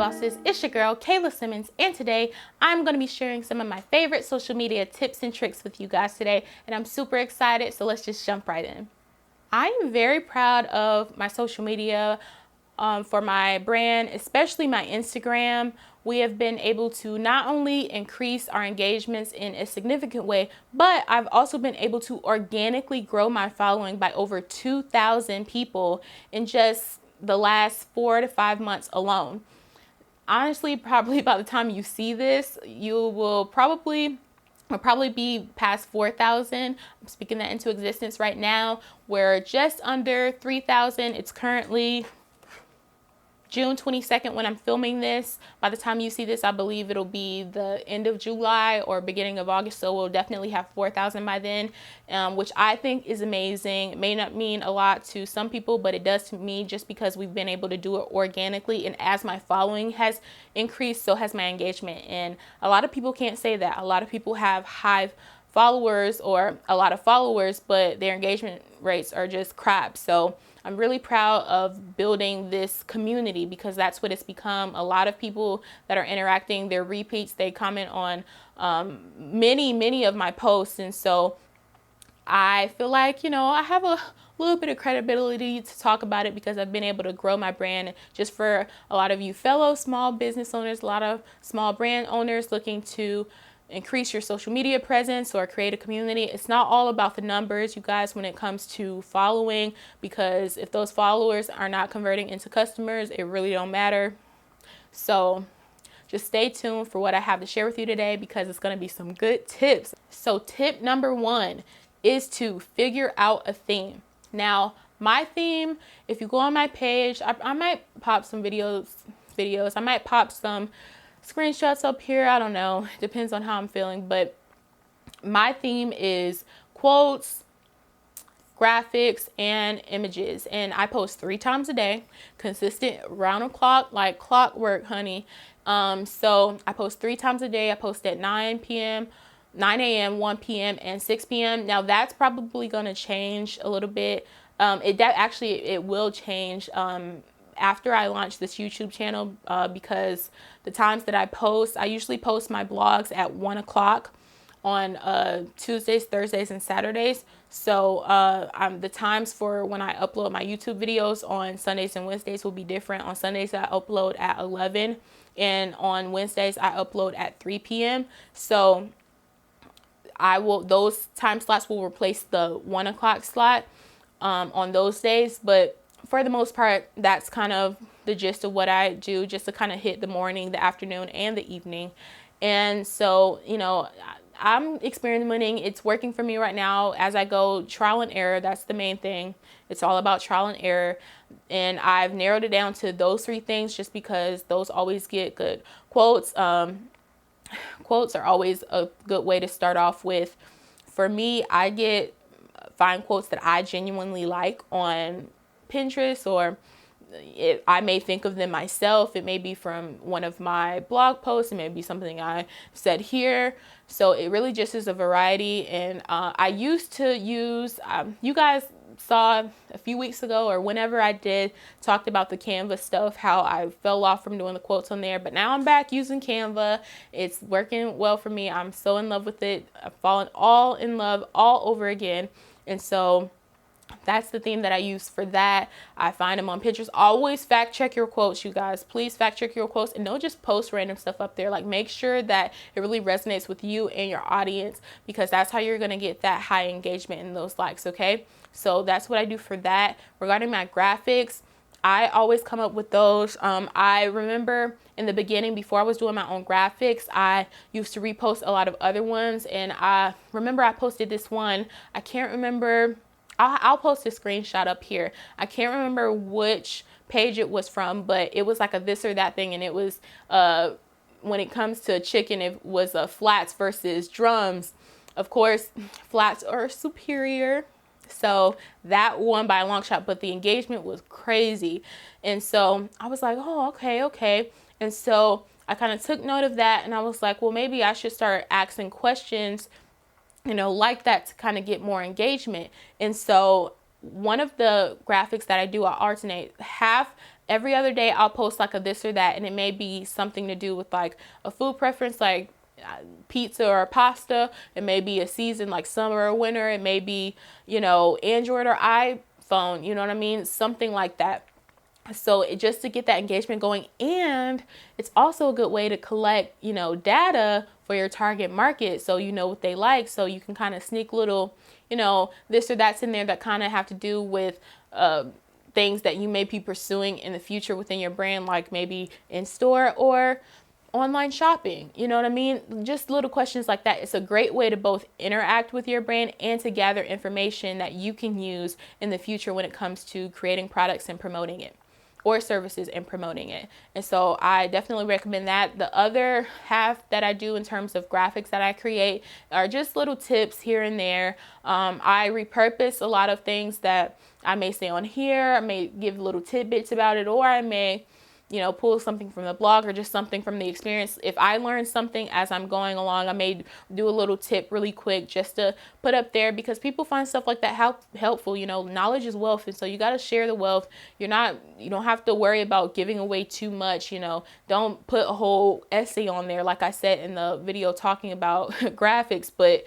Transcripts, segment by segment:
bosses, it's your girl Kayla Simmons, and today I'm going to be sharing some of my favorite social media tips and tricks with you guys today, and I'm super excited, so let's just jump right in. I am very proud of my social media for my brand, especially my Instagram. We have been able to not only increase our engagements in a significant way, but I've also been able to organically grow my following by over 2,000 people in just the last 4 to 5 months alone. Honestly, probably by the time you see this, you will probably be past 4,000. I'm speaking that into existence right now. We're just under 3,000. It's currently June 22nd when I'm filming this. By the time you see this, I believe it'll be the end of July or beginning of August, so we'll definitely have 4,000 by then, which I think is amazing. It may not mean a lot to some people, but it does to me, just because we've been able to do it organically, and as my following has increased, so has my engagement. And a lot of people can't say that. A lot of people have high followers or a lot of followers, but their engagement rates are just crap. So I'm really proud of building this community, because that's what it's become. A lot of people that are interacting, they're repeats, they comment on many of my posts. And so I feel like, I have a little bit of credibility to talk about it, because I've been able to grow my brand. Just for a lot of you fellow small business owners, a lot of small brand owners looking to increase your social media presence or create a community, it's not all about the numbers, you guys, when it comes to following, because if those followers are not converting into customers, it really don't matter. So just stay tuned for what I have to share with you today, because it's going to be some good tips. So tip number 1 is to figure out a theme. Now, my theme, if you go on my page, I might pop some videos. I might pop some screenshots up here. I don't know. Depends on how I'm feeling. But my theme is quotes, graphics, and images. And I post 3 times a day, consistent, round the clock, like clockwork, honey. So I post 3 times a day. I post at 9 a.m., 1 p.m., and 6 p.m. Now that's probably going to change a little bit. It will change after I launch this YouTube channel, because the times that I usually post my blogs at 1 o'clock on Tuesdays, Thursdays, and Saturdays. So the times for when I upload my YouTube videos on Sundays and Wednesdays will be different. On Sundays, I upload at 11, and on Wednesdays, I upload at 3 p.m. So those time slots will replace the 1 o'clock slot on those days. But for the most part, that's kind of the gist of what I do, just to kind of hit the morning, the afternoon, and the evening. And so, I'm experimenting. It's working for me right now as I go trial and error. That's the main thing. It's all about trial and error. And I've narrowed it down to those 3 things, just because those always get good quotes. Quotes are always a good way to start off with. For me, find quotes that I genuinely like on Pinterest, or I may think of them myself. It may be from one of my blog posts. It may be something I said here. So it really just is a variety. And I used to use, you guys saw a few weeks ago, or whenever I talked about the Canva stuff, how I fell off from doing the quotes on there. But now I'm back using Canva. It's working well for me. I'm so in love with it. I've fallen all in love all over again. And so that's the theme that I use for that. I find them on Pinterest. Always fact check your quotes, you guys. Please fact check your quotes, and don't just post random stuff up there. Like, make sure that it really resonates with you and your audience, because that's how you're going to get that high engagement and those likes, okay? So that's what I do for that. Regarding my graphics, I always come up with those. I remember in the beginning, before I was doing my own graphics, I used to repost a lot of other ones. And I remember I posted this one. I can't remember. I'll post a screenshot up here. I can't remember which page it was from, but it was like a this or that thing. And it was, when it comes to chicken, it was flats versus drums. Of course, flats are superior. So that won by a long shot, but the engagement was crazy. And so I was like, oh, okay. And so I kind of took note of that, and I was like, well, maybe I should start asking questions, like that, to kind of get more engagement. And so one of the graphics that I do, I alternate. Half every other day I'll post like a this or that, and it may be something to do with like a food preference, like pizza or pasta. It may be a season like summer or winter. It may be, you know, Android or iPhone, you know what I mean? Something like that. So just to get that engagement going, and it's also a good way to collect, you know, data for your target market, so you know what they like, so you can kind of sneak little, you know, this or that's in there that kind of have to do with things that you may be pursuing in the future within your brand, like maybe in store or online shopping, you know what I mean? Just little questions like that. It's a great way to both interact with your brand and to gather information that you can use in the future when it comes to creating products and promoting it, or services and promoting it. And so I definitely recommend that. The other half that I do in terms of graphics that I create are just little tips here and there. I repurpose a lot of things that I may say on here. I may give little tidbits about it, or I may, you know, pull something from the blog or just something from the experience. If I learn something as I'm going along, I may do a little tip really quick just to put up there, because people find stuff like that helpful. You know, knowledge is wealth, and so you got to share the wealth. You don't have to worry about giving away too much. You know, don't put a whole essay on there like I said in the video talking about graphics, but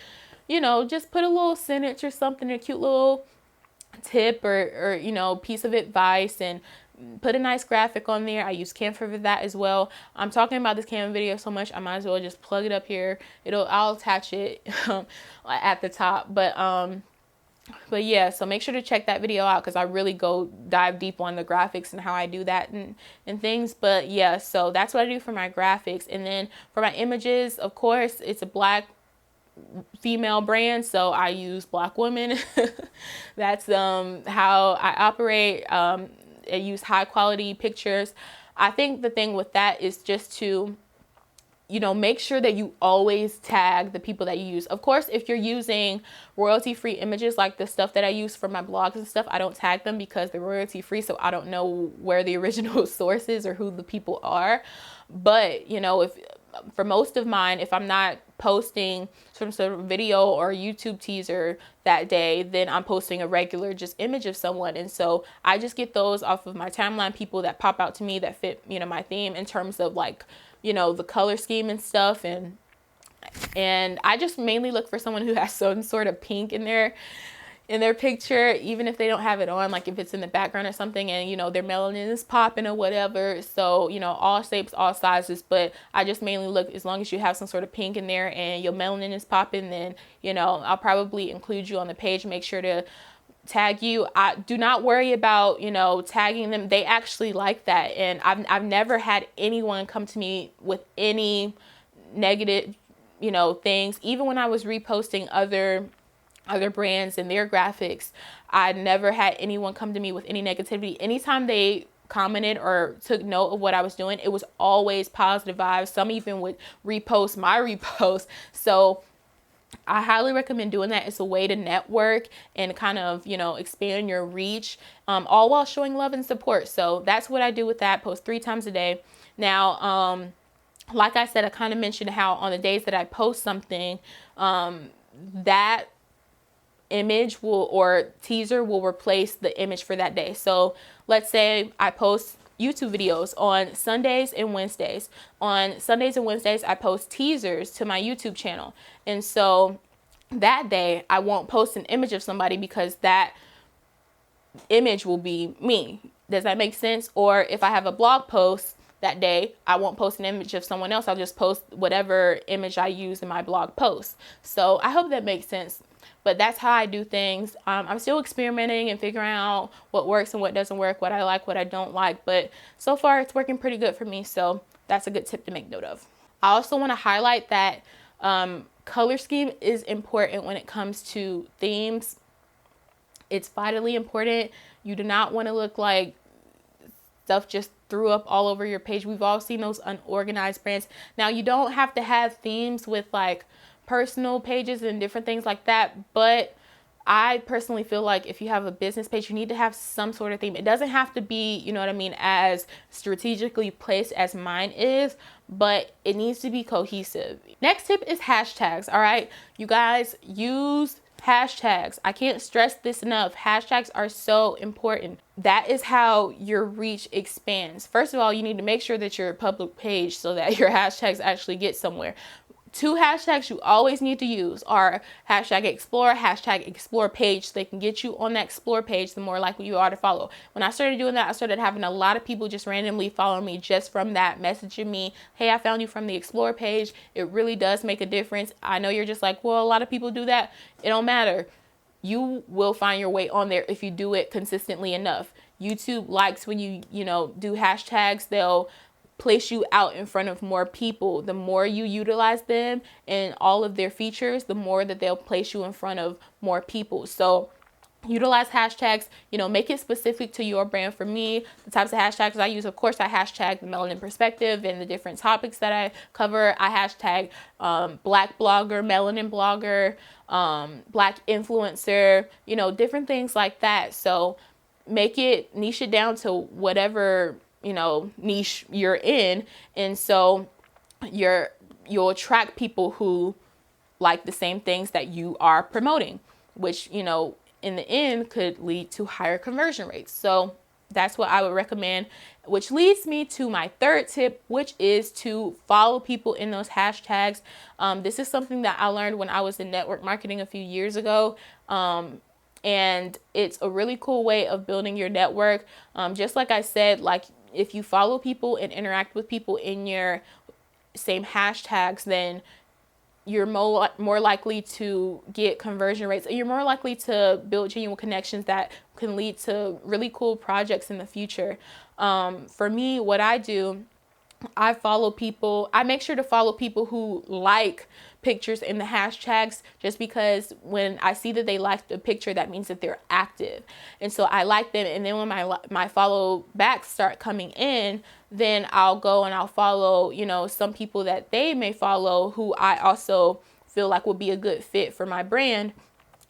you know, just put a little sentence or something, a cute little tip or you know, piece of advice, and put a nice graphic on there. I use Canva for that as well. I'm talking about this Canva video so much, I might as well just plug it up here. I'll attach it at the top. But yeah, so make sure to check that video out, because I really go dive deep on the graphics and how I do that and things. But yeah, so that's what I do for my graphics. And then for my images, of course, it's a Black female brand, so I use Black women. That's how I operate. I use high quality pictures. I think the thing with that is just to, you know, make sure that you always tag the people that you use. Of course, if you're using royalty-free images, like the stuff that I use for my blogs and stuff, I don't tag them because they're royalty-free, so I don't know where the original source is or who the people are. But, you know, if for most of mine, if I'm not posting some sort of video or YouTube teaser that day, then I'm posting a regular just image of someone. And so I just get those off of my timeline, people that pop out to me that fit, you know, my theme in terms of like, you know, the color scheme and stuff. And I just mainly look for someone who has some sort of pink in their picture, even if they don't have it on, like if it's in the background or something, and you know, their melanin is popping or whatever. So, you know, all shapes, all sizes, but I just mainly look, as long as you have some sort of pink in there and your melanin is popping, then, you know, I'll probably include you on the page. Make sure to tag you. I do not worry about, you know, tagging them. They actually like that. And I've never had anyone come to me with any negative, you know, things. Even when I was reposting other brands and their graphics, I never had anyone come to me with any negativity. Anytime they commented or took note of what I was doing, it was always positive vibes. Some even would repost my repost. So I highly recommend doing that. It's a way to network and kind of, you know, expand your reach, all while showing love and support. So that's what I do with that. Post 3 times a day. Now, like I said, I kind of mentioned how on the days that I post something, that image will, or teaser will, replace the image for that day. So let's say I post YouTube videos on Sundays and Wednesdays. On Sundays and Wednesdays, I post teasers to my YouTube channel. And so that day I won't post an image of somebody, because that image will be me. Does that make sense? Or if I have a blog post that day, I won't post an image of someone else. I'll just post whatever image I use in my blog post. So I hope that makes sense. But that's how I do things. I'm still experimenting and figuring out what works and what doesn't work, what I like, what I don't like. But so far, it's working pretty good for me. So that's a good tip to make note of. I also want to highlight that color scheme is important when it comes to themes. It's vitally important. You do not want to look like stuff just threw up all over your page. We've all seen those unorganized brands. Now, you don't have to have themes with like personal pages and different things like that, but I personally feel like if you have a business page, you need to have some sort of theme. It doesn't have to be, you know what I mean, as strategically placed as mine is, but it needs to be cohesive. Next tip is hashtags. All right, you guys, use Hashtags. I can't stress this enough. Hashtags are so important. That is how your reach expands. First of all, you need to make sure that you're a public page so that your hashtags actually get somewhere. 2 hashtags you always need to use are hashtag explore page, so they can get you on that explore page, the more likely you are to follow. When I started doing that, I started having a lot of people just randomly follow me just from that, messaging me, hey, I found you from the explore page. It really does make a difference. I know you're just like, well, a lot of people do that. It don't matter. You will find your way on there if you do it consistently enough. YouTube likes when you do hashtags. They'll place you out in front of more people. The more you utilize them and all of their features, the more that they'll place you in front of more people. So utilize hashtags, make it specific to your brand. For me, the types of hashtags I use, of course, I hashtag the melanin perspective and the different topics that I cover. I hashtag black blogger, melanin blogger, black influencer, different things like that. So niche it down to whatever niche you're in, and so you'll attract people who like the same things that you are promoting, which in the end could lead to higher conversion rates. So that's what I would recommend, which leads me to my third tip, which is to follow people in those hashtags. This is something that I learned when I was in network marketing a few years ago. And it's a really cool way of building your network. Just like I said, like if you follow people and interact with people in your same hashtags, then you're more likely to get conversion rates. You're more likely to build genuine connections that can lead to really cool projects in the future. For me, what I do, I make sure to follow people who like pictures in the hashtags, just because when I see that they like the picture, that means that they're active. And so I like them. And then when my follow backs start coming in, then I'll go and I'll follow, some people that they may follow who I also feel like will be a good fit for my brand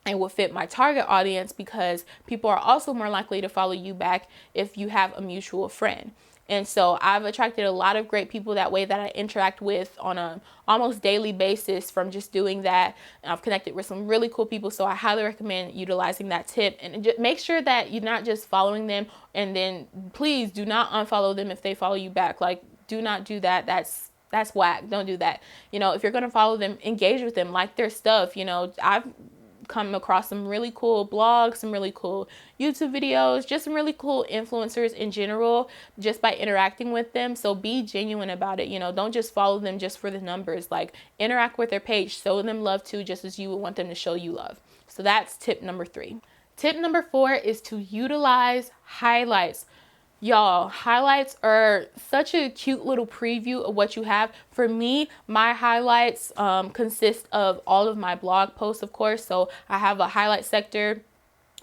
and will fit my target audience, because people are also more likely to follow you back if you have a mutual friend. And so I've attracted a lot of great people that way that I interact with on a almost daily basis from just doing that. And I've connected with some really cool people. So I highly recommend utilizing that tip, and just make sure that you're not just following them, and then please do not unfollow them if they follow you back. Like, do not do that. That's whack. Don't do that. If you're going to follow them, engage with them, like their stuff. I've come across some really cool blogs, some really cool YouTube videos, just some really cool influencers in general, just by interacting with them. So be genuine about it. Don't just follow them just for the numbers. Like, interact with their page, show them love too, just as you would want them to show you love. So that's tip number 3. Tip number 4 is to utilize highlights. Y'all, highlights are such a cute little preview of what you have. For me, my highlights consist of all of my blog posts, of course. So I have a highlight sector,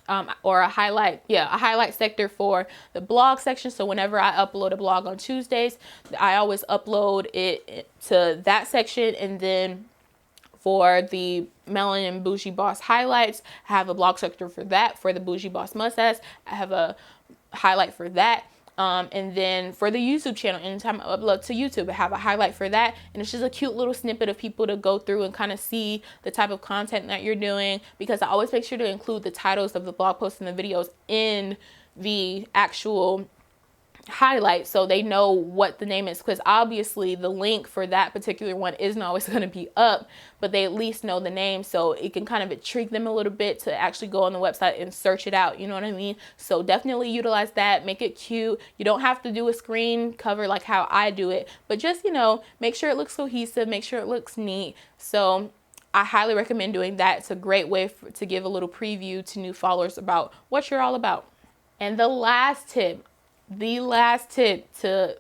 a highlight sector for the blog section. So whenever I upload a blog on Tuesdays, I always upload it to that section. And then for the Melanin Bougie Boss highlights, I have a blog sector for that. For the Bougie Boss mustache, I have a highlight for that. And then for the YouTube channel, anytime I upload to YouTube, I have a highlight for that. And it's just a cute little snippet of people to go through and kind of see the type of content that you're doing, because I always make sure to include the titles of the blog posts and the videos in the actual highlight, so they know what the name is, because obviously the link for that particular one isn't always going to be up, but they at least know the name, so it can kind of intrigue them a little bit to actually go on the website and search it out. You know what I mean? So definitely utilize that. Make it cute. You don't have to do a screen cover like how I do it, but just make sure it looks cohesive, make sure it looks neat. So I highly recommend doing that. It's a great way to give a little preview to new followers about what you're all about. And the last tip to,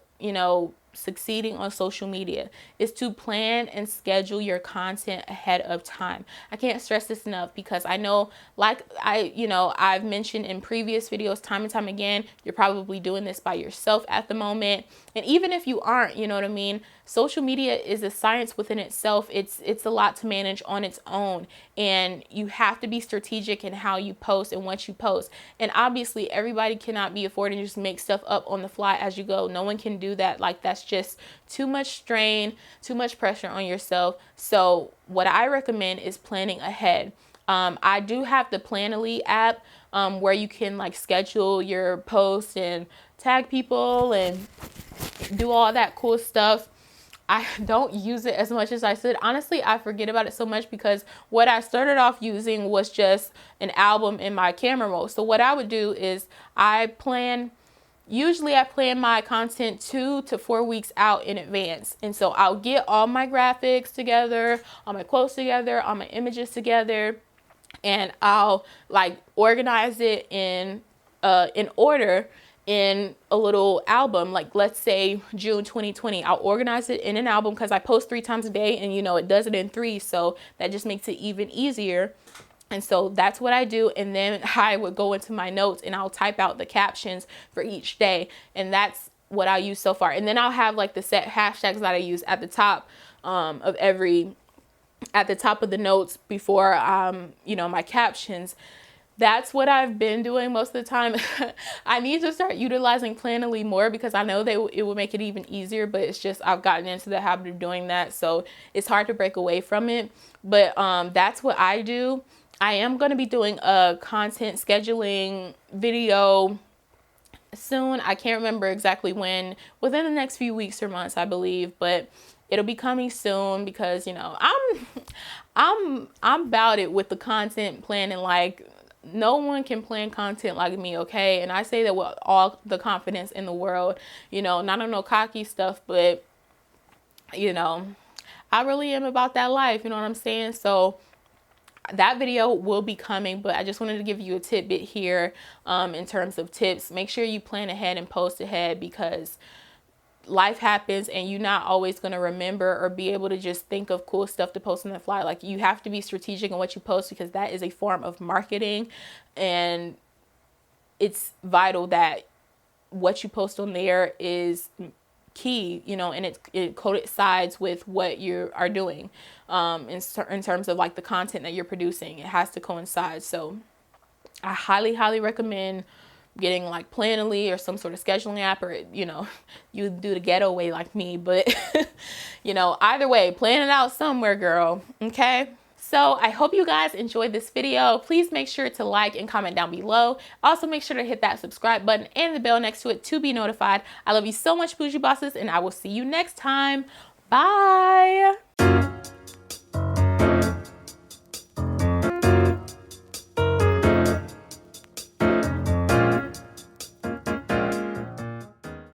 succeeding on social media is to plan and schedule your content ahead of time. I can't stress this enough, because I know, I've mentioned in previous videos time and time again, you're probably doing this by yourself at the moment. And even if you aren't, you know what I mean? Social media is a science within itself. It's a lot to manage on its own, and you have to be strategic in how you post and what you post. And obviously everybody cannot be affording to just make stuff up on the fly as you go. No one can do that. Like, that's just too much strain, too much pressure on yourself. So what I recommend is planning ahead. I do have the Planoly app where you can like schedule your posts and tag people and do all that cool stuff. I don't use it as much as I should. Honestly, I forget about it so much because what I started off using was just an album in my camera roll. So what I would do is usually I plan my content 2 to 4 weeks out in advance. And so I'll get all my graphics together, all my quotes together, all my images together, and I'll like organize it in order in a little album. Like let's say June 2020, I'll organize it in an album because I post 3 times a day, and you know it does it in 3, so that just makes it even easier. And so that's what I do. And then I would go into my notes and I'll type out the captions for each day, and that's what I use so far. And then I'll have like the set hashtags that I use at the top at the top of the notes before you know, my captions. That's what I've been doing most of the time. I need to start utilizing Planoly more because I know it will make it even easier, but it's just I've gotten into the habit of doing that, so it's hard to break away from it. But that's what I do. I am going to be doing a content scheduling video soon. I can't remember exactly when, within the next few weeks or months, I believe, but it'll be coming soon because, you know, I'm about it with the content planning. Like, no one can plan content like me, okay? And I say that with all the confidence in the world, you know, not on no cocky stuff, but, you know, I really am about that life, you know what I'm saying? So that video will be coming, but I just wanted to give you a tidbit here in terms of tips. Make sure you plan ahead and post ahead because life happens and you're not always going to remember or be able to just think of cool stuff to post on the fly. Like, you have to be strategic in what you post because that is a form of marketing, and it's vital that what you post on there is key, you know, and it coincides with what you are doing in terms of like the content that you're producing. It has to coincide. So I highly recommend getting like Planoly or some sort of scheduling app, or, you know, you do the ghetto way like me, but you know, either way, plan it out somewhere, girl. Okay. So I hope you guys enjoyed this video. Please make sure to like and comment down below. Also make sure to hit that subscribe button and the bell next to it to be notified. I love you so much, Bougie Bosses, and I will see you next time. Bye.